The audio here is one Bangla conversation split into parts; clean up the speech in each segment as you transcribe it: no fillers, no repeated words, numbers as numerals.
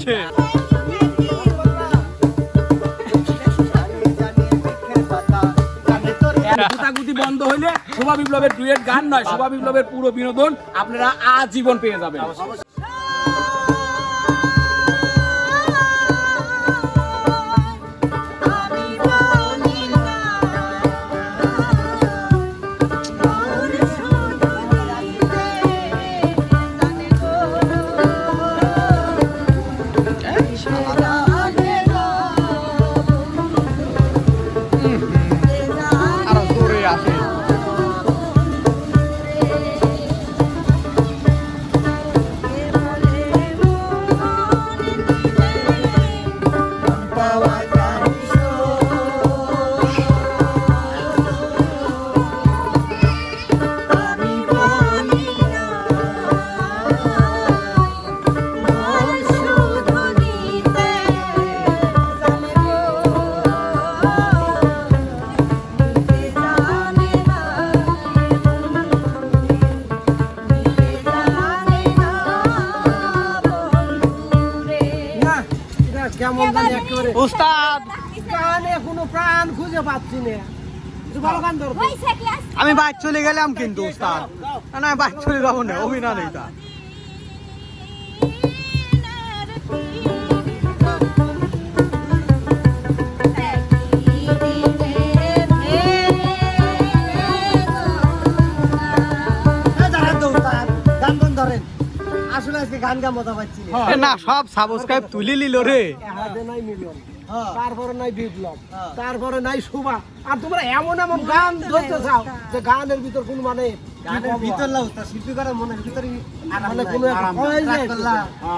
আসছে। গুতাগুতি বন্ধ হইলে শোভা বিপ্লবের ডুয়েট গান নয়, শোভা বিপ্লবের পুরো বিনোদন আপনারা আজীবন পেয়ে যাবেন। কেমন জানি একেবারে উস্তাদ গানে কোনো প্রাণ খুঁজে পাচ্ছি না। একটু ভালো গান ধরো। আমি বাইক চলে গেলাম কিন্তু উস্তাদ, না বাইক চলে যাবো না, অভিনয় নেই তা। আসলে আজকে গান গা মজা পাচ্ছি না সব সাবস্ক্রাইব তুলে নিল রে। নাই মিলিয়ন, তারপরে নাই বিপ্লব, তারপরে নাই শোভা, আর তোমরা এমন এমন গান ধরতে চাও যে গানের ভিতর কোন মানে গানের ভিতর লাও তা শিল্পী করার মনের ভিতরে মানে কোনো একটা হয় যায়।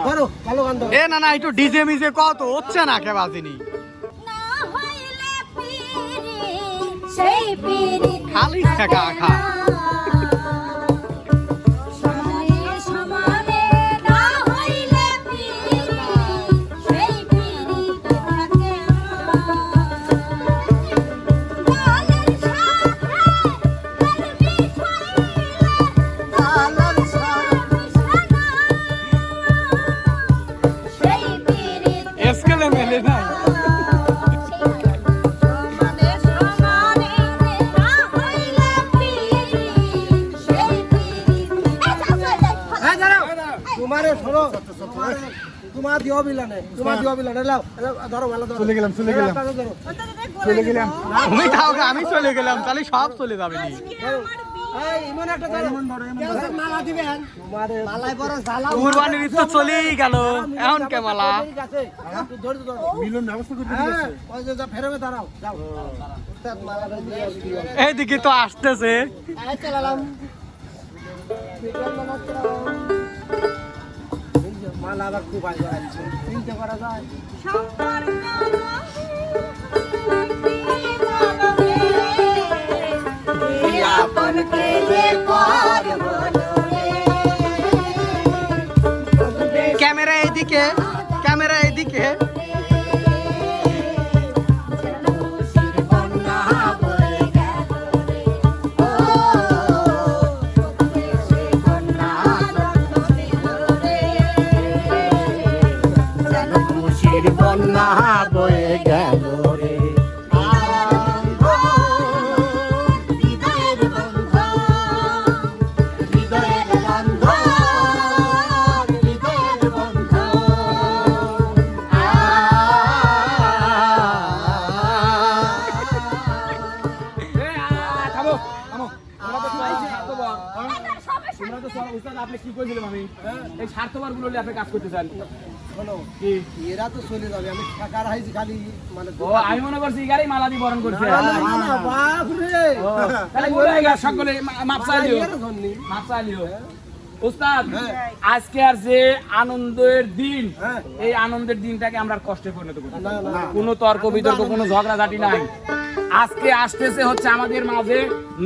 ধরো ভালো গান ধরো। এ না না একটু ডিজে মিজে কত হচ্ছে না কে বাজিনি, খালি ঠেকা খা। তোমার দিও বিলানে, তোমার দিও বিলানে লাও ধরো ভালো ধরো। চলে গেলাম তুমি তাও আমি চলে গেলাম, তাহলে সব চলে যাবে নি। এই ইমন একটা ধরো, মালা দিবেন তোমারে মালাই বড় জ্বালা। কুরবানির ঈদ তো চলেই গেল, এখন কে মালা ধরে ধরো মিলন ব্যবস্থা করতে দিয়েছে। ওই যে যা ফেরবে দাঁড়াও যাও উস্তাদ মালা দিয়ে এইদিকে তো আসতেছে। এই চলালাম মালা আবার খুব আগে আসছে, চিন্তা করা যায়। ক্যামেরা এইদিকে, ক্যামেরা এইদিকে। বন্যা বয়ে গেল রে আপনি কি কইছিলাম আমি এই স্বার্থবার গুলো আপনি কাজ করতে চান। এরা তো চলে যাবে, আমি ঠেকার হাইছি খালি মানে ও আমি মনে করছি গাড়ি মালা দিয়ে বরণ করছে। বাপ রে তাহলে বলে গেল সকলে মাপ চাইলিও। উস্তাদ আজকে আর যে আনন্দের দিন, এই আনন্দের দিনটাকে আমরা কষ্টে পরিণত করতে কোনো তর্ক বিতর্ক কোনো ঝগড়াঝাটি নাই। আজকে আসতেছে হচ্ছে আমাদের মাঝে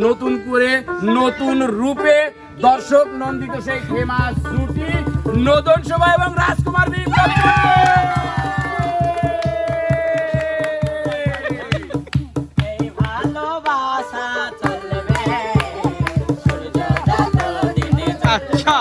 নতুন করে নতুন রূপে দর্শক নন্দিত সেই ফেমাস জুটি নদন শোভা এবং রাজকুমার বিপ্লব। আচ্ছা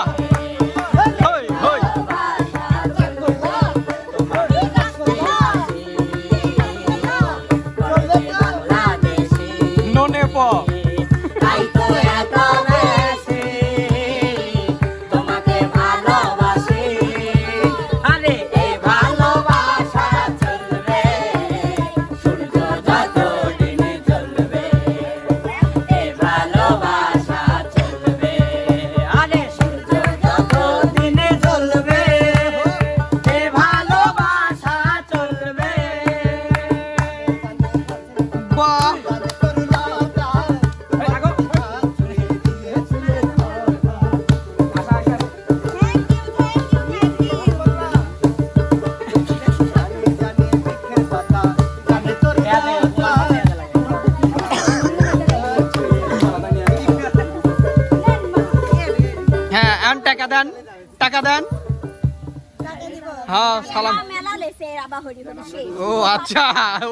হ্যাঁ সালাম। মেলা লেছে আবা হরি হরি সেই ও আচ্ছা,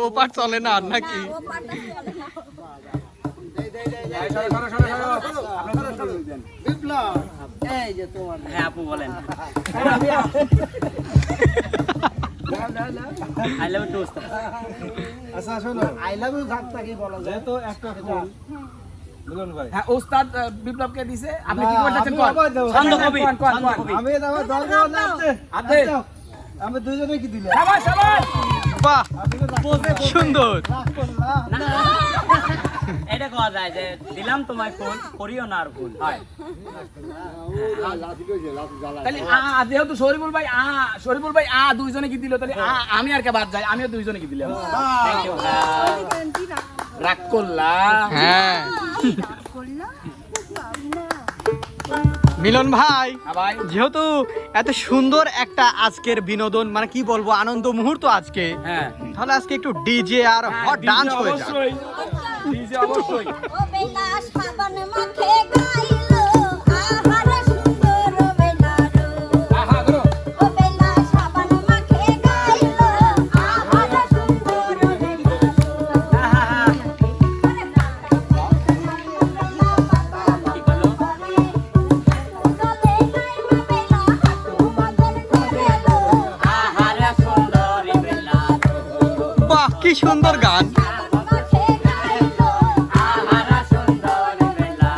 ও পার চলে না আর নাকি? ও পাটা চলে না। বিপ্লব এই যে তোমার হ্যাঁ আপু বলেন আই লাভ ইউ উস্তাদ আচ্ছা শোনো আই লাভ ইউ থাকতা কি বলা যায় তো একটা ফুল মিলন ভাই হ্যাঁ ওস্তাদ বিপ্লবকে দিছে, আপনি কি না, করতেছেন? আমি আবার দেবো। ছন্দ কবি কোন, কোন, ছন্দ কোন। কবি আমি দাও দরকার না আপনি আমি দুইজনে কি দিলে শাবাশ শাবাশ। বাহ সুন্দর। এটা কোয়া যায় যে দিলাম তোমায় ফুল করিও না আর ভুল হয় তাহলে যেহেতু শরীফুল ভাই দুইজনে কি দিল, তাহলে আমি আর কে বাদ যাই, আমিও দুইজনে কি দিলাম। থ্যাংক ইউ রাগ করলা? হ্যাঁ মিলন ভাই, হ্যাঁ ভাই, যেহেতু এত সুন্দর একটা আজকের বিনোদন, মানে কি বলবো, আনন্দ মুহূর্ত আজকে, হ্যাঁ তাহলে আজকে একটু ডিজে আর হট ডান্স হয়ে যাক। অবশ্যই ডিজে অবশ্যই। ও বেলা সাবান মাখে গাইলো আহারে সুন্দর বেলারো আহা করো। ও বেলা সাবান মাখে গাইলো আহারে সুন্দর বেলারো কি বলো আহারে সুন্দরী বেলা বাহ কি সুন্দর গান। আহারে সুন্দরী বেলা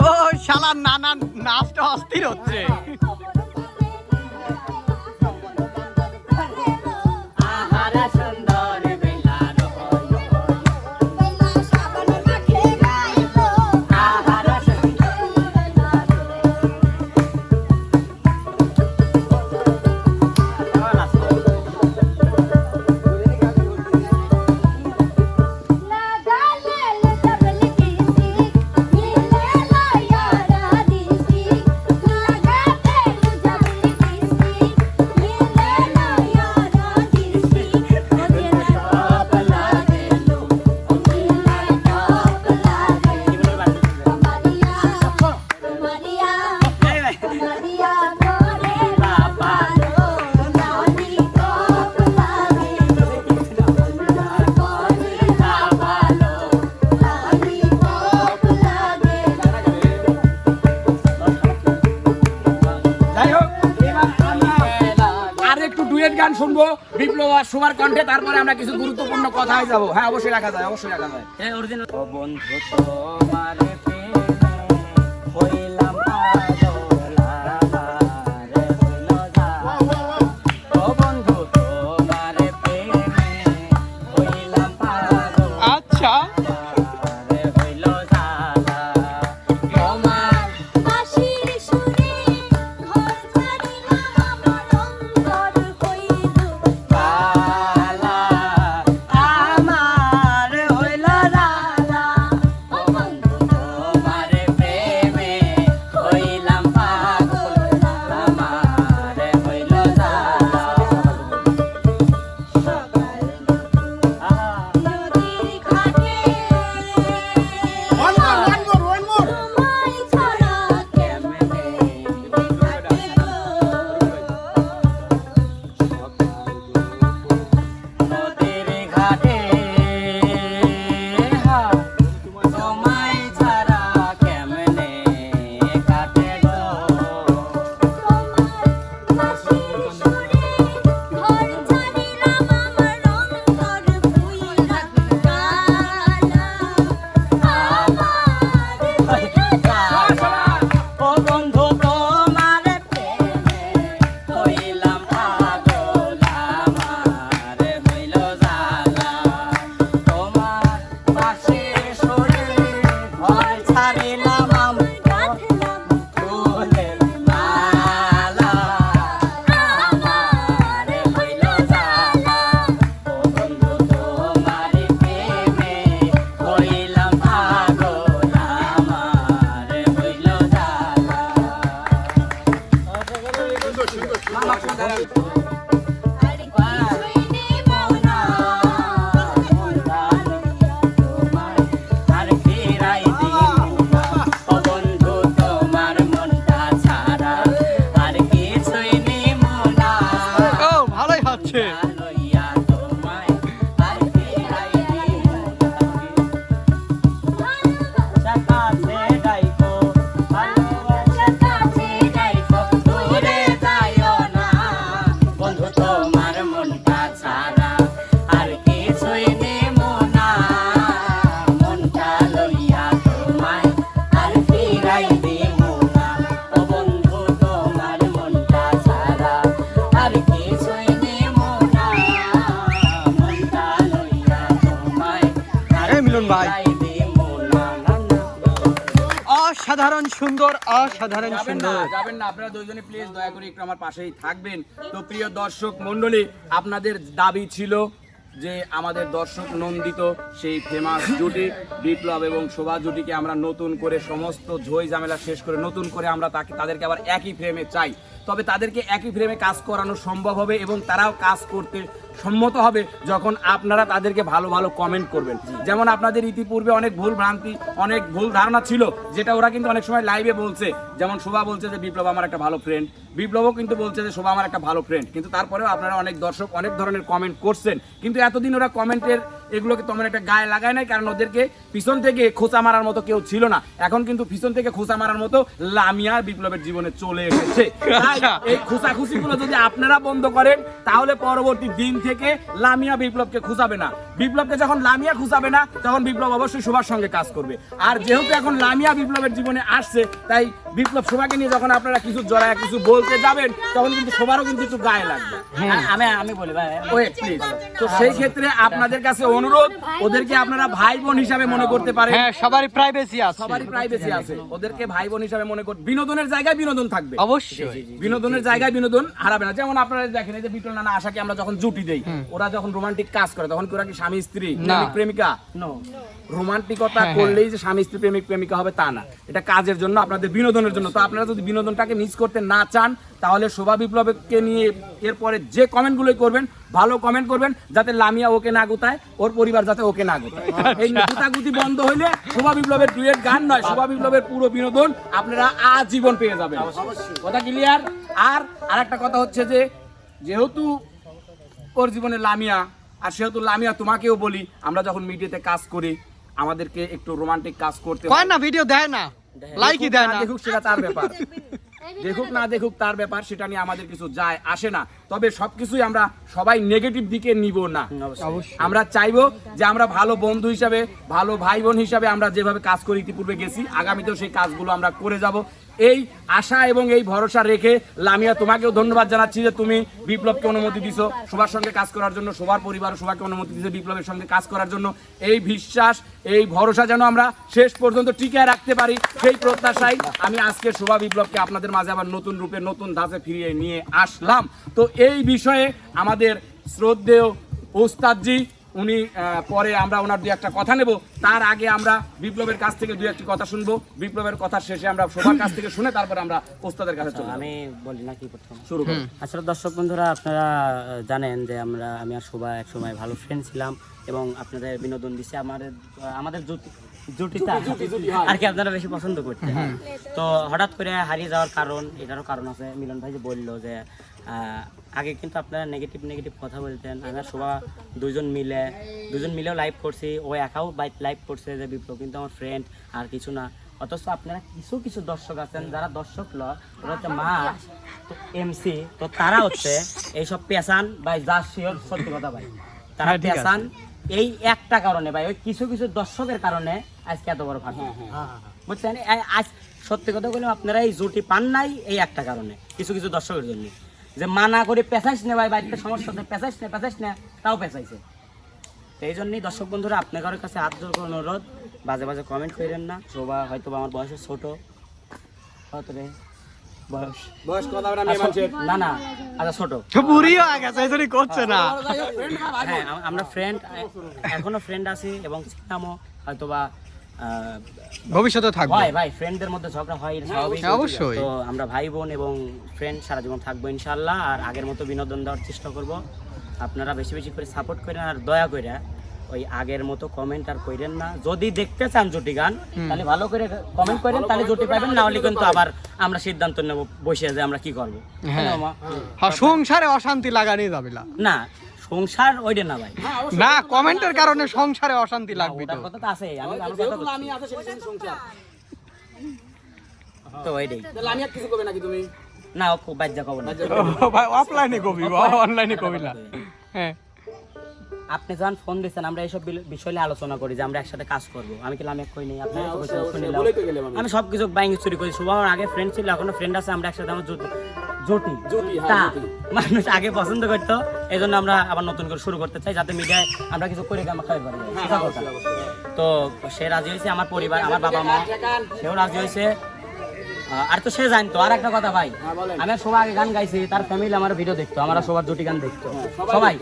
ও শালা নানা নাচটা অস্থির হচ্ছে। আহারে সুন্দরী বেলা আহারে যাই হোক, এবার আমরা আর একটু ডুয়েট গান শুনবো বিপ্লব আর সুমার কণ্ঠে, তারপরে আমরা কিছু গুরুত্বপূর্ণ কথায় যাবো। হ্যাঁ অবশ্যই রাখা যায়, অবশ্যই রাখা যায়। অরিজিনাল ও বন্ধু তোমার প্রেমে হইলাম পাগল আমারে হইল জালা ও বন্ধু তোমার প্রেমে হইলাম পাগল আচ্ছা আমারে হইল জালা তোমার বাঁশির সুরে ঘর ছাড়িলাম আমার অন্তর হইল জালা আমারে হইল জালা ও বন্ধু তোমার প্রেমে হইলাম পাগল আমারে হইল জালা নদীর ঘাটে তোমায় ছাড়া কেমনে কাটে নদীর ঘাটে তোমায় ছাড়া কেমনে কাটে গো বাঁশির সুরে ঘর ছাড়িলাম আমার অন্তর হইলা কালা আমার ও বন্ধু তোমার প্রেমে হইলাম পাগল আমারে হইল জালা তোমার পাশে সরে ঘর ছাড়িলাম ফুলের মালা আমারে হইল জালা ও বন্ধু তোমার প্রেমে হইলাম পাগল আমারে হইল জালা আর ফিরাই দিন ও বন্ধু তোমার মনটা ছাড়া ভাই, তাই দিমু না না না। অসাধারণ সুন্দর, অসাধারণ যাবেন না, সুন্দর। যাবেন না, আপনারা দুইজনে প্লিজ দয়া করে একটু আমার পাশেই থাকবেন। তো প্রিয় দর্শক মণ্ডলী, আপনাদের দাবি ছিল যে আমাদের দর্শক নন্দিত সেই ফেমাস জুটি বিপ্লব এবং শোভা জুটিকে আমরা নতুন করে সমস্ত ঝই ঝামেলা শেষ করে নতুন করে আমরা তাদেরকে আবার একই ফ্রেমে চাই। তবে তাদেরকে একই ফ্রেমে কাজ করানো সম্ভব হবে এবং তারাও কাজ করতে সম্মত হবে যখন আপনারা তাদেরকে ভালো ভালো কমেন্ট করবেন। যেমন আপনাদের ইতিপূর্বে অনেক ভুল ভ্রান্তি, অনেক ভুল ধারণা ছিল, যেটা ওরা কিন্তু অনেক সময় লাইভে বলছে। যেমন শোভা বলছে যে বিপ্লব আমার একটা ভালো ফ্রেন্ড, বিপ্লবও কিন্তু বলছে যে শোভা আমার একটা ভালো ফ্রেন্ড, কিন্তু তারপরেও আপনারা অনেক দর্শক অনেক ধরনের কমেন্ট করছেন। কিন্তু এতদিন ওরা কমেন্টের এগুলোকে তেমন একটা গায়ে লাগায় নাই, কারণ ওদেরকে পিছন থেকে খোঁচা মারার মতো কেউ ছিল না। এখন কিন্তু পিছন থেকে খোঁচা মারার মতো লামিয়া বিপ্লবের জীবনে চলে এসেছে। তাই এই খোঁচাখুচিগুলো যদি আপনারা বন্ধ করেন, তাহলে পরবর্তী দিন থেকে লামিয়া বিপ্লবকে খুঁচাবে না। বিপ্লবকে যখন লামিয়া খুঁচাবে না, তখন বিপ্লব অবশ্যই শোভার সঙ্গে কাজ করবে। আর যেহেতু এখন লামিয়া বিপ্লবের জীবনে আসছে, তাই বিপ্লব শোভাকে নিয়ে যখন আপনারা কিছু জড়ায় কিছু বলতে যাবেন, তখন কিন্তু শোভারও কিন্তু একটু গায়ে লাগবে। আমি বলি ভাই, ওয়েট প্লিজ। তো সেই ক্ষেত্রে আপনাদের কাছে অনুরোধ, ওদেরকে আপনারা ভাই বোন হিসাবে মনে করতে পারেন। হ্যাঁ, সবারই প্রাইভেসি আছে, সবারই প্রাইভেসি আছে, ওদেরকে ভাই বোন হিসাবে মনে করতে, বিনোদনের জায়গায় বিনোদন থাকবে অবশ্যই। বিনোদনের জায়গায় বিনোদন হারাবে না। যেমন আপনারা দেখেন এই যে বিটল নানা আশাকে আমরা যখন জুটি দেই, ওরা যখন রোমান্টিক কাজ করে, তখন কি ওরা কি স্বামী স্ত্রী প্রেমিক প্রেমিকা? নো, রোমান্টিকতা করলেই যে স্বামী স্ত্রী প্রেমিক প্রেমিকা হবে তা না, এটা কাজের জন্য, আপনাদের বিনোদনের জন্য। তো আপনারা যদি বিনোদনটাকে মিস করতে না চান, তাহলে শোভা বিপ্লবকে নিয়ে এরপরে যে কমেন্টগুলোই করবেন, ভালো কমেন্ট করবেন, যাতে লামিয়া ওকে না গুতায়, ওর পরিবার যাতে ওকে না গুতায়। এই গুতাগুতি বন্ধ হইলে শোভা বিপ্লবের ডুয়েট গান নয়, শোভা বিপ্লবের পুরো বিনোদন আপনারা আজীবন পেয়ে যাবেন। কথা ক্লিয়ার? আর আরেকটা কথা হচ্ছে যে, যেহেতু ওর জীবনে লামিয়া, আর সেহেতু লামিয়া তোমাকেও বলি, আমরা যখন মিডিয়াতে কাজ করি, আমাদেরকে একটু রোমান্টিক কাজ করতে হয়। কয় না ভিডিও দেয় না, লাইকই দেয় না। দেখুক সেটা তার ব্যাপার, দেখুক না দেখুক তার ব্যাপার, সেটা নিয়ে আমাদের কিছু যায় আসে না। তবে সবকিছুই আমরা সবাই নেগেটিভ দিকে নিব না। আমরা চাইবো যে আমরা ভালো বন্ধু হিসাবে, ভালো ভাই বোন হিসাবে আমরা যেভাবে কাজ করে ইতিপূর্বে গেছি, আগামীতেও সেই কাজগুলো আমরা করে যাব, এই আশা এবং এই ভরসা রেখে লামিয়া তোমাকেও ধন্যবাদ জানাচ্ছি যে তুমি বিপ্লবকে অনুমতি দিছো শোভার সঙ্গে কাজ করার জন্য, শোভার পরিবার শোভাকে অনুমতি দিয়েছে বিপ্লবের সঙ্গে কাজ করার জন্য। এই বিশ্বাস, এই ভরসা যেন আমরা শেষ পর্যন্ত টিকিয়ে রাখতে পারি, সেই প্রত্যাশায় আমি আজকে শোভা বিপ্লবকে আপনাদের মাঝে আবার নতুন রূপে নতুন ধাঁচে ফিরিয়ে নিয়ে আসলাম। তো এই বিষয়ে আমাদের শ্রদ্ধেয় ওস্তাদজি, উনি পরে আমরা ওনার দু একটা কথা নেব, তার আগে আমরা বিপ্লবের কাছ থেকে দু একটি কথা শুনবো। বিপ্লবের কথার শেষে আমরা সবার কাছ থেকে শুনে তারপরে আমরা ওস্তাদের কাছে চলে যাব। আমি বলি নাকি প্রথম শুরু করুন। আসলে দর্শক বন্ধুরা, আপনারা জানেন যে আমি আর শোভা একসময় ভালো ফ্রেন্ড ছিলাম এবং আপনাদের বিনোদন দিচ্ছে আমাদের জুটিটা আর কি আপনারা বেশি পছন্দ করতে। তো হঠাৎ করে হারিয়ে যাওয়ার কারণ, এটারও কারণ আছে। মিলন ভাই যে বললো যে আগে কিন্তু আপনারা নেগেটিভ কথা বলতেন, আমি আর শোভা দুজন মিলেও লাইভ করছি, ও একাও লাইভ করছে যে বিপ্লব কিন্তু আমার ফ্রেন্ড আর কিছু না। অথচ আপনারা কিছু দর্শক আছেন যারা দর্শক ওরা হচ্ছে মা তো এমসি, তো তারা হচ্ছে এইসব পেশান ভাই, যা শিওর সত্যি কথা ভাই, তারা পেশান এই একটা কারণে ভাই, ওই কিছু দর্শকের কারণে আজকে এত বড় ফাঁকা, বুঝছেন? আজ সত্যি কথা বললাম, আপনারা এই জুটি পান নাই এই একটা কারণে, কিছু দর্শকের জন্য, যে মানা করে পেঁচাইস না ভাই, বাড়িতে সমস্যা হচ্ছে, পেঁচাইস না তাও পেঁচাইছে। এই জন্যই দর্শক বন্ধুরা আপনাদের কাছে হাত জোর করে অনুরোধ, বাজে কমেন্ট করেন না। শোভা হয়তো আমার বয়সে ছোট, হয়তো রে বয়স কথা বলে মেয়ে মানুষের না আচ্ছা ছোট, বুড়ি হয়ে গেছে, এই জন্যই করছে না। হ্যাঁ, আমরা ফ্রেন্ড, এখনো ফ্রেন্ড আছি এবং ছিলামও, হয়তোবা ভবিষ্যতে থাকবে। ভাই ফ্রেন্ডদের মধ্যে ঝগড়া হয়, স্বাভাবিক। অবশ্যই। তো আমরা ভাই বোন এবং ফ্রেন্ড সারা জীবন থাকবো ইনশাআল্লাহ। আর আগের মতো বিনোদন দেওয়ার চেষ্টা করব। আপনারা বেশি করে সাপোর্ট করেন, আর দয়া করে ওই আগের মতো কমেন্ট আর করেন না। যদি দেখতে চান জুটি গান, তাহলে ভালো করে কমেন্ট করেন, তাহলে জুটি পাবেন, না হলে কিন্তু আবার আমরা সিদ্ধান্ত নেব বসে যে আমরা কি করবো। সংসারে অশান্তি লাগানি যাবে না, সংসার ওইটা না ভাই, না, কমেন্টের কারণে সংসারে অশান্তি লাগবে তো। ওটার কথা তো আছে, আমি কথা বলছি। আমি আছে সেটা সংসার তো ওইটাই, তাহলে আমি আর কিছু করবে নাকি তুমি? না ও খুব বাজ্যা কব না ভাই, অফলাইনে কবি, অনলাইনে কবি না। হ্যাঁ, আপনি যখন ফোন দিচ্ছেন, আমরা এইসব বিষয় নিয়ে আলোচনা করি যে আমরা একসাথে কাজ করবো। আমি কি লামিয়া কই নাই, আপনারা তো শুনিলাম। আমি সবকিছু বাইং চুরি করি। শোভা আমার আগে ফ্রেন্ড ছিল, এখনো ফ্রেন্ড আছে, আমরা একসাথে আমার জুটি হ্যাঁ, তা জুটি। মানুষ আগে পছন্দ করতো, এই জন্য আমরা আবার নতুন করে শুরু করতে চাই, যাতে মিডিয়ায় আমরা কিছু করে আমরা খাই পারি। সেটা কথা। তো সে রাজি হয়েছে, আমার পরিবার, আমার বাবা মা সেও রাজি হয়েছে। আর তো সে জানতো আর একটা কথা ভাই, আমি আর সবাই আগে গান গাইছি, তার ফ্যামিলি আমার ভিডিও দেখতো, আমরা সবার জুটি গান দেখতো, সবাই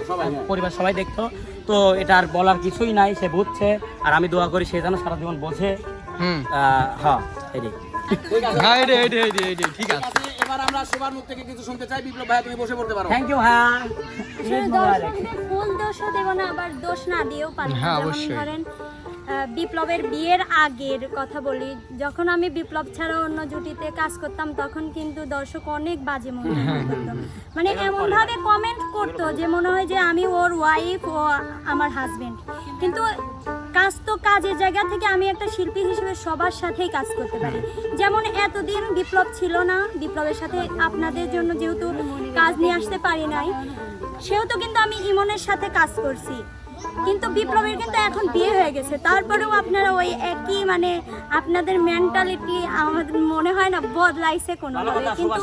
পরিবার সবাই দেখতো। তো এটা আর বলার কিছুই নাই, সে বুঝছে, আর আমি দোয়া করি সে যেন সারা জীবন বোঝে। হ্যাঁ এটাই। হ্যাঁ এটাই ঠিক আছে। এবার আমরা সবার মুখ থেকে কিছু শুনতে চাই। বিপ্লব ভাই তুমি বসে পড়তে পারো। Thank you. হ্যাঁ আসলে দর্শকদের ফুল দোষও দেব না, আবার দোষ না দিয়েও পারি না। হ্যাঁ, যেমন অবশ্যই। ধরেন বিপ্লবের বিয়ের আগের কথা বলি, যখন আমি বিপ্লব ছাড়া অন্য জুটিতে কাজ করতাম তখন কিন্তু দর্শক অনেক বাজে মন্তব্য করতো, মানে এমন ভাবে কমেন্ট করতো যে মনে হয় যে আমি ওর ওয়াইফ, ও আমার হাজবেন্ড। কিন্তু কাজ তো কাজের জায়গা থেকে আমি একটা শিল্পী হিসেবে সবার সাথেই কাজ করতে পারি। যেমন এতদিন বিপ্লব ছিল না, বিপ্লবের সাথে আপনাদের জন্য যেহেতু কাজ নিয়ে আসতে পারি নাই, সেহেতু কিন্তু আমি ইমনের সাথে কাজ করছি। কিন্তু বিপ্লবের কিন্তু এখন বিয়ে হয়ে গেছে, তারপরেও আপনারা ওই একই মানে আপনাদের মেন্টালিটি আমাদের মনে হয় না বদলাইছে কোনোভাবে। কিন্তু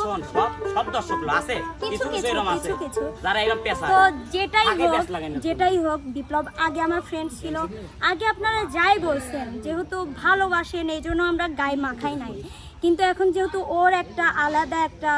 সব দর্শকগুলো আছে, কিছু কিছু কিছু এরকম আছে কিছু কিছু যারা এরকম পেশা। তো যেটাই আগে হোক ব্যাস লাগাই না। যেটাই হোক, বিপ্লব আগে আমার ফ্রেন্ড ছিল, আগে আপনারা যাই বলছেন যেহেতু ভালোবাসেন এই জন্য আমরা গায়ে মাখাই নাই। কিন্তু এখন যেহেতু ওর একটা আলাদা একটা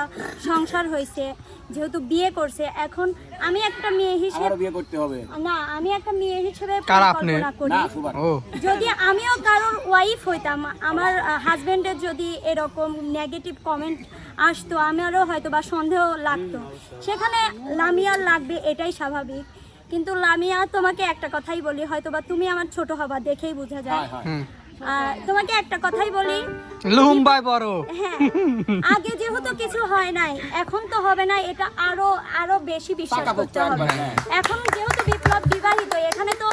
সংসার হয়েছে, যেহেতু বিয়ে করছে, এখন আমি একটা মেয়ে হিসেবে আমারও বিয়ে করতে হবে। না, আমি একটা মেয়ে হিসেবে কার আপনি? পরিকল্পনা করি, না সুভাষ। ও যদি আমিও কারোর ওয়াইফ হইতাম, আমার হাজবেন্ডের যদি এরকম নেগেটিভ কমেন্ট আসতো, আমারও হয়তো বা সন্দেহ লাগতো, সেখানে লামিয়ার লাগবে, এটাই স্বাভাবিক। কিন্তু লামিয়া, তোমাকে একটা কথাই বলি, হয়তো বা তুমি আমার ছোট হবা দেখেই বোঝা যায়। তোমাকে একটা কথাই বলি, লুম্বাই বড়। হ্যাঁ, আগে যেহেতু কিছু হয় নাই, এখন তো হবে না, এটা আরো আরো বেশি বিশ্বাস করতে হবে। এখন যেহেতু বিপ্লব বিবাহিত, এখানে তো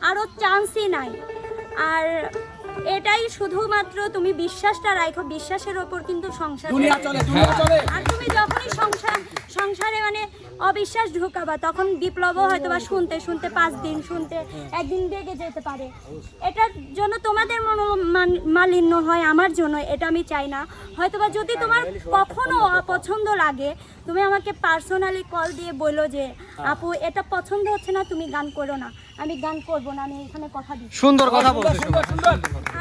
আরো চান্সই নাই। আর এটাই শুধুমাত্র তুমি বিশ্বাসটা রাখো, বিশ্বাসের ওপর কিন্তু সংসার দুনিয়া চলে, দুনিয়া চলে। আর তুমি যখনই সংসারে মানে অবিশ্বাস ঢুকাবা, তখন বিপ্লবও হয়তো বা শুনতে 5 দিন শুনতে একদিন রেগে যেতে পারে। এটার জন্য তোমাদের মালিন্য হয়, আমার জন্য এটা আমি চাই না। হয়তোবা যদি তোমার কখনো অপছন্দ লাগে, তুমি আমাকে পার্সোনালি কল দিয়ে বলো যে আপু এটা পছন্দ হচ্ছে না, তুমি গান করো না। আমি গান করবো না, আমি এখানে কথা দিচ্ছি। সুন্দর কথা বলছো।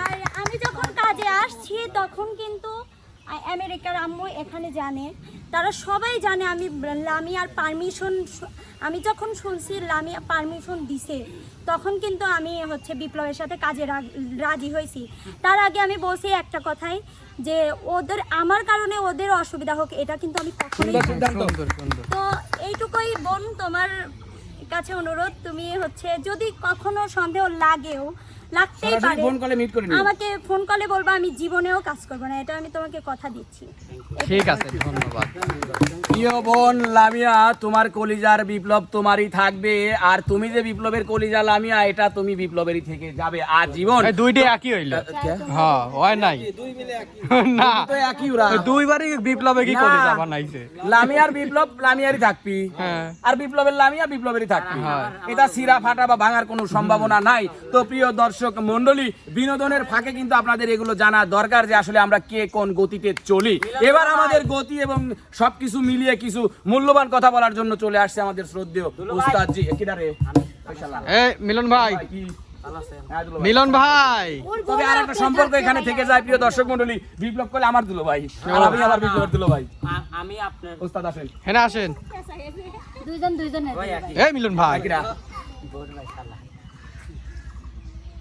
আর আমি যখন কাজে আসছি তখন কিন্তু আমেরিকার আম্মু এখানে জানে, তারা সবাই জানে আমি লামিয়ার পারমিশন, আমি যখন শুনছি লামিয়া পারমিশন দিছে, তখন কিন্তু আমি হচ্ছে বিপ্লবের সাথে কাজে রাজি হয়েছি। তার আগে আমি বলছি একটা কথাই, যে ওদের আমার কারণে ওদের অসুবিধা হোক, এটা কিন্তু আমি কখনোই চাই না। তো এইটুকুই বোন, তোমার কাছে অনুরোধ, তুমি হচ্ছে যদি কখনো সন্দেহ লাগেও, লাগতেই পারে, ফোন কলে মিট করে নিও। আমাকে ফোন কলে বলবা, আমি জীবনেও কাজ করবো না, এটা আমি তোমাকে কথা দিচ্ছি। ঠিক আছে, ধন্যবাদ। প্রিয় বোন লামিয়া, তোমার কলিজার বিপ্লব তোমারই থাকবে, আর তুমি যে বিপ্লবের কলিজা লামিয়া, এটা তুমি বিপ্লবেরই থেকে যাবে আজীবন। এই দুইটাই একই হইলো। হ্যাঁ, হয় নাই না, তো একই ওরা। দুইবারই বিপ্লবে কি করে যাবা নাইছে। লামিয়ার বিপ্লব লামিয়ারই থাকবি, হ্যাঁ। আর বিপ্লবের লামিয়া বিপ্লবেরই থাকবি। এটা সিরা ফাটা বা ভাঙার কোনো সম্ভাবনা নাই। তো প্রিয় দর্শক মন্ডলী, বিনোদনের ফাঁকে কিন্তু আপনাদের এগুলো জানা দরকার যে আসলে আমরা কে কোন গতিতে চলি। এবার আমাদের গতি এবং সবকিছু মিলিয়ে কিছু মূল্যবান কথা বলার জন্য চলে আসছে আমাদের শ্রদ্ধেয় উস্তাদ জি। কিনারে এই মিলন ভাই, মিলন ভাই, তবে আর একটা সম্পর্ক এখানে থেকে যায় প্রিয় দর্শক মন্ডলী, বিপ্লব করলে আমার দুলো ভাই, আর আমি আবার বিপ্লবের দুলো ভাই। আমি আপনার উস্তাদ আসেন। হ্যাঁ আসেন। দুইজন এই মিলন ভাই,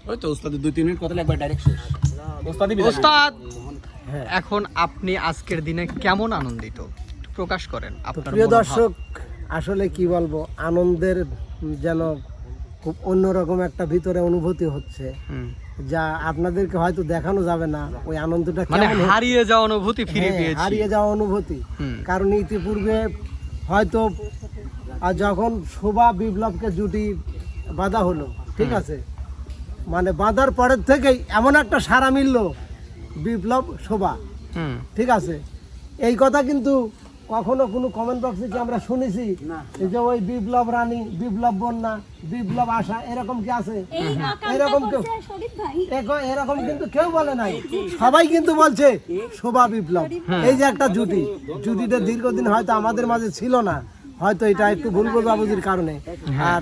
ওই তো উস্তাদের 2-3 মিনিট কথা একবার ডাইরেক্ট শেষ। উস্তাদি বিদায়। ওস্তাদ, এখন আপনি আজকের দিনে কেমন আনন্দিত একটু প্রকাশ করেন আপনার প্রিয় মনোভাব। দর্শক, আসলে কি বলবো, আনন্দের যেন খুব অন্যরকম একটা ভিতরে অনুভূতি হচ্ছে, হুম। যা আপনাদেরকে হয়তো দেখানো যাবে না। ওই আনন্দটা মানে কেমন হচ্ছে? হারিয়ে যাওয়া অনুভূতি ফিরে হ্যাঁ, পেয়েছি। হারিয়ে যাওয়া অনুভূতি। হুম। কারণ ইতিপূর্বে হয়তো যখন শোভা বিপ্লবকে জুটি বাঁধা হলো, ঠিক আছে, মানে বাঁধার পরের থেকেই এমন একটা সাড়া মিলল বিপ্লব শোভা, হুম। ঠিক আছে। এই কথা কিন্তু কখনো কোনো কমেন্ট বক্সে কি আমরা শুনেছি এই যে ওই বিপ্লব রানী, বিপ্লব বন্যা, বিপ্লব আশা, এরকম কি আছে? এই আকাঙ্ক্ষা এরকম কেউ বলছে শরীফ ভাই। এরকম কিন্তু কেউ বলে নাই, সবাই কিন্তু বলছে শোভা বিপ্লব। এই যে একটা জুটিটা দীর্ঘদিন হয়তো আমাদের মাঝে ছিল না, হয়তো এটা একটু ভুল বাবুজির কারণে, আর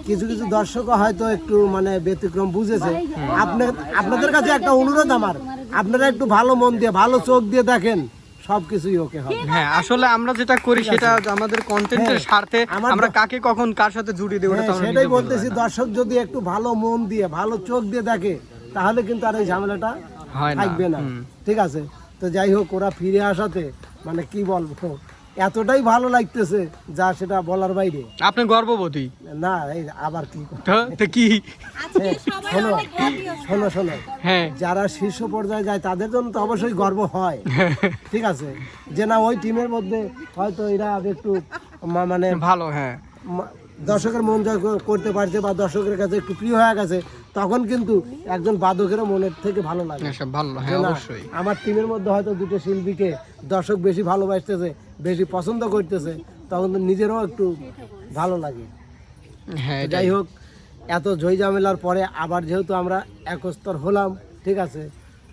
কিছু কিছু দর্শকও হয়তো একটু মানে ব্যতিক্রম বুঝেছে। আপনাদের কাছে একটা অনুরোধ আমার, আপনারা একটু ভালো মন দিয়ে ভালো চোখ দিয়ে দেখেন, সবকিছুই ওকে হবে। হ্যাঁ, আসলে আমরা যেটা করি সেটা আমাদের কন্টেন্টের স্বার্থে, আমরা কাকে কখন কার সাথে জুড়ে দেব ওটা তো আমরা সেটাই নিজে বলতেছি, দর্শক যদি একটু ভালো মন দিয়ে ভালো চোখ দিয়ে দেখে তাহলে কিন্তু আর এই ঝামেলাটা হয় না। থাকবে না। ঠিক আছে, তো যাই হোক, ওরা ফিরে আসাতে মানে কি বলবো, এতটাই ভালো লাগতেছে যা সেটা বলার বাইরে। আপনি গর্ববোধী না, এই আবার কি তো কি? আজকে সবাই শোনো অনেক হ্যাপি। শোনো, হ্যাঁ, যারা শীর্ষ পর্যায়ে যায় তাদের জন্য তো অবশ্যই গর্ব হয়। ঠিক আছে, যে না ওই টিমের মধ্যে হয়তো এরা একটু মানে ভালো, হ্যাঁ, দর্শকের মন জয় করতে পারছে বা দর্শকের কাছে একটু প্রিয় হয়ে গেছে, তখন কিন্তু একজন বাদকেরও মনের থেকে ভালো লাগে। এসব ভালো, যে হ্যাঁ না, অবশ্যই। আমার টিমের মধ্যে হয়তো দুটো শিল্পীকে দর্শক বেশি ভালোবাসতেছে, বেশি পছন্দ করতেছে, তখন তো নিজেরও একটু ভালো লাগে। হ্যাঁ, যাই হোক, এত ঝই ঝামেলার পরে আবার যেহেতু আমরা একস্তর হলাম, ঠিক আছে,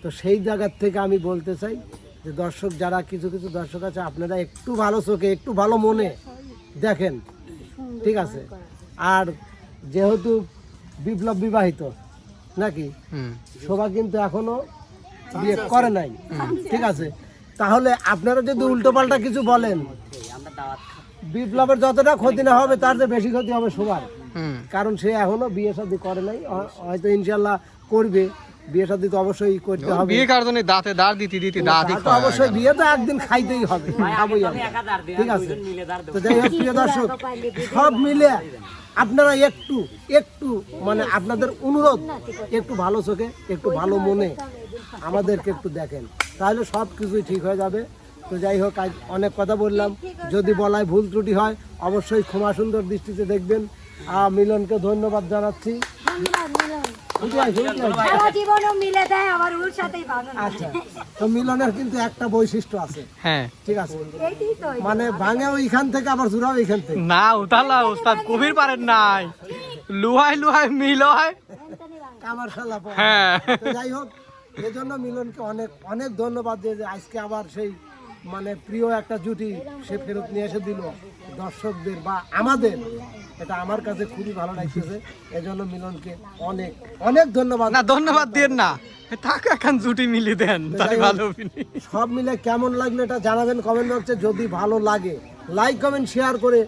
তো সেই জায়গার থেকে আমি বলতে চাই যে দর্শক যারা কিছু কিছু দর্শক আছে, আপনারা একটু ভালো চোখে একটু ভালো মনে দেখেন। ঠিক আছে, আর যেহেতু বিপ্লব বিবাহিত নাকি, হুম, শোভা কিন্তু এখনো বিয়ে করে নাই, ঠিক আছে, তাহলে আপনারা যদি উল্টোপাল্টা কিছু বলেন, বিপ্লবের যতটা ক্ষতি না হবে তার যে বেশি ক্ষতি হবে শোভার, হুম, কারণ সে এখনো বিয়ে শাদী করে নাই, হয়তো ইনশাল্লাহ করবে। বিয়ে শাদী তো অবশ্যই করতে হবে, বিয়ে কার জন্য দাঁতে দাঁত দিতে দাঁতই তা তো অবশ্যই বিয়ে তো একদিন খাইতেই হবে, খাবোই আমরা। ঠিক আছে, তো যাই হোক প্রিয় দর্শক, সব মিলে আপনারা একটু একটু মানে আপনাদের অনুরোধ, একটু ভালো চোখে একটু ভালো মনে আমাদেরকে একটু দেখেন, তাহলে সব কিছুই ঠিক হয়ে যাবে। তো যাই হোক, আজ অনেক কথা বললাম, যদি বলায় ভুল ত্রুটি হয় অবশ্যই ক্ষমা সুন্দর দৃষ্টিতে দেখবেন। মিলনকে ধন্যবাদ জানাচ্ছি। সারা জীবনও মিলে দেয়, আবার ওর সাথেই ভালো না। আচ্ছা, তো মিলনের কিন্তু একটা বৈশিষ্ট্য আছে, হ্যাঁ, ঠিক আছে, এইটাই তো। মানে ভাঙে ওইখান থেকে আবার জুড়াও এইখান থেকে। না উতালা ওস্তাদ কবির পারেন নাই, লুহাই লুহাই মিল হয়। কামার শালা পাওয়া। হ্যাঁ, তো যাই হোক, এজন্য মিলনকে অনেক অনেক ধন্যবাদ যে আজকে আবার সেই মানে প্রিয় একটা জুটি সে ফেরত নিয়ে এসে দিল দর্শকদের বা আমাদের, এটা আমার কাছে খুবই ভালো লাগতেছে। এজন্য মিলনকে অনেক অনেক ধন্যবাদ। না ধন্যবাদ দেন না, থাক এখন জুটি মিলিয়ে দেন, তাই ভালো অভিনয়। সব মিলে কেমন লাগলো এটা জানাবেন কমেন্ট বক্সে। যদি ভালো লাগে লাইক কমেন্ট শেয়ার করে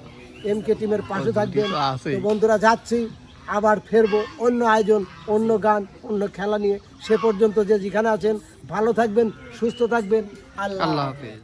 এমকে টিমের পাশে থাকবেন। তো বন্ধুরা, যাচ্ছি, আবার ফেরবো অন্য আয়োজন, অন্য গান, অন্য খেলা নিয়ে। সে পর্যন্ত যে যেখানে আছেন ভালো থাকবেন, সুস্থ থাকবেন। আল্লাহ হাফেজ।